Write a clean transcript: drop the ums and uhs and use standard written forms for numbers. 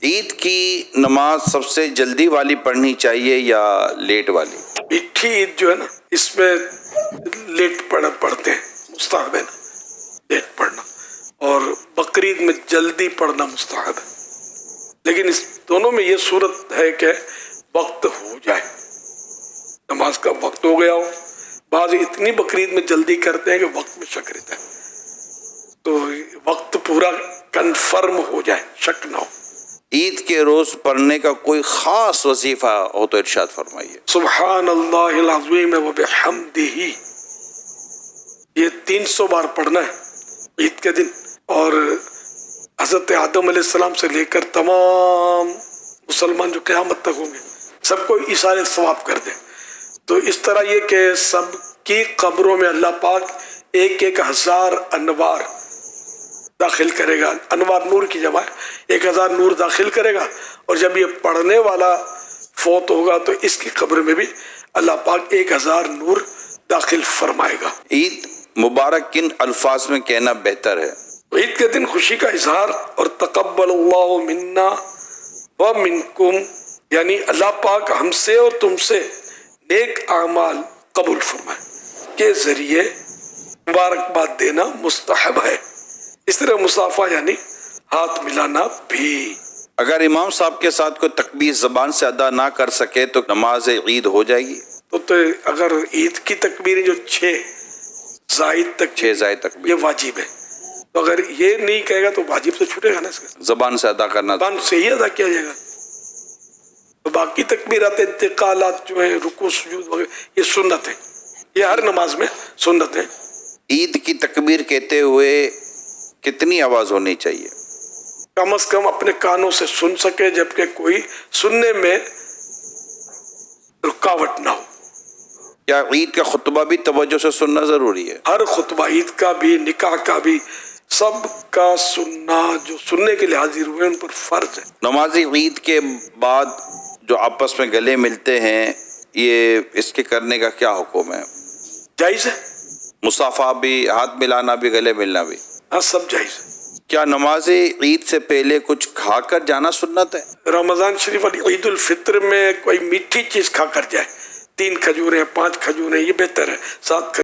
عید کی نماز سب سے جلدی والی پڑھنی چاہیے یا لیٹ والی؟ میٹھی عید جو ہے نا، اس میں لیٹ پڑھتے ہیں، مستحب ہے نا لیٹ پڑھنا، اور بقرعید میں جلدی پڑھنا مستحب ہے، لیکن اس دونوں میں یہ صورت ہے کہ وقت ہو جائے، نماز کا وقت ہو گیا ہو۔ بعض اتنی بقرعید میں جلدی کرتے ہیں کہ وقت میں شک رہتا ہے، تو وقت پورا کنفرم ہو جائے، شک نہ ہو۔ عید کے روز پڑھنے کا کوئی خاص وظیفہ ہو تو ارشاد فرمائیے۔ سبحان اللہ العظیم و بحمدہ، یہ 300 بار پڑھنا ہے عید کے دن، اور حضرت آدم علیہ السلام سے لے کر تمام مسلمان جو قیامت تک ہوں گے سب کو ایصال ثواب کر دیں۔ تو اس طرح یہ کہ سب کی قبروں میں اللہ پاک 1000 انوار داخل کرے گا، انوار نور کی جمع ہے، 1000 نور داخل کرے گا، اور جب یہ پڑھنے والا فوت ہوگا تو اس کی قبر میں بھی اللہ پاک 1000 نور داخل فرمائے گا۔ عید مبارک کن الفاظ میں کہنا بہتر ہے؟ عید کے دن خوشی کا اظہار اور تقبل اللہ منا و منکم، یعنی اللہ پاک ہم سے اور تم سے نیک اعمال قبول فرمائے کے ذریعے مبارکباد دینا مستحب ہے۔ اس طرح مصافحہ یعنی ہاتھ ملانا بھی۔ اگر امام صاحب کے ساتھ کوئی تکبیر زبان سے ادا نہ کر سکے تو نماز عید ہو جائے گی؟ تو اگر عید کی تکبیریں جو 6 زائد تکبیر یہ واجب ہے، تو اگر یہ نہیں کہے گا تو واجب سے چھوٹے گا نا، اس کا زبان سے ادا کرنا زبان سے ہی ادا کیا جائے گا۔ تو باقی تکبیرات انتقالات جو ہیں، رکوع سجود وغیرہ، یہ سنت ہے، یہ ہر نماز میں سنت ہے۔ عید کی تکبیر کہتے ہوئے کتنی آواز ہونی چاہیے؟ کم از کم اپنے کانوں سے سن سکے، جبکہ کوئی سننے میں رکاوٹ نہ ہو۔ کیا عید کا خطبہ بھی توجہ سے سننا ضروری ہے؟ ہر خطبہ، عید کا بھی، نکاح کا بھی، سب کا سننا جو سننے کے لیے حاضر ہوئے ان پر فرض ہے۔ نماز عید کے بعد جو آپس میں گلے ملتے ہیں، یہ اس کے کرنے کا کیا حکم ہے؟ جائز ہے، مصافحہ بھی، ہاتھ ملانا بھی، گلے ملنا بھی؟ ہاں سب جائز ہے۔ کیا نماز عید سے پہلے کچھ کھا کر جانا سنت ہے؟ رمضان شریف والی عید الفطر میں کوئی میٹھی چیز کھا کر جائے، 3 کھجوریں، 5 کھجوریں، یہ بہتر ہے، 7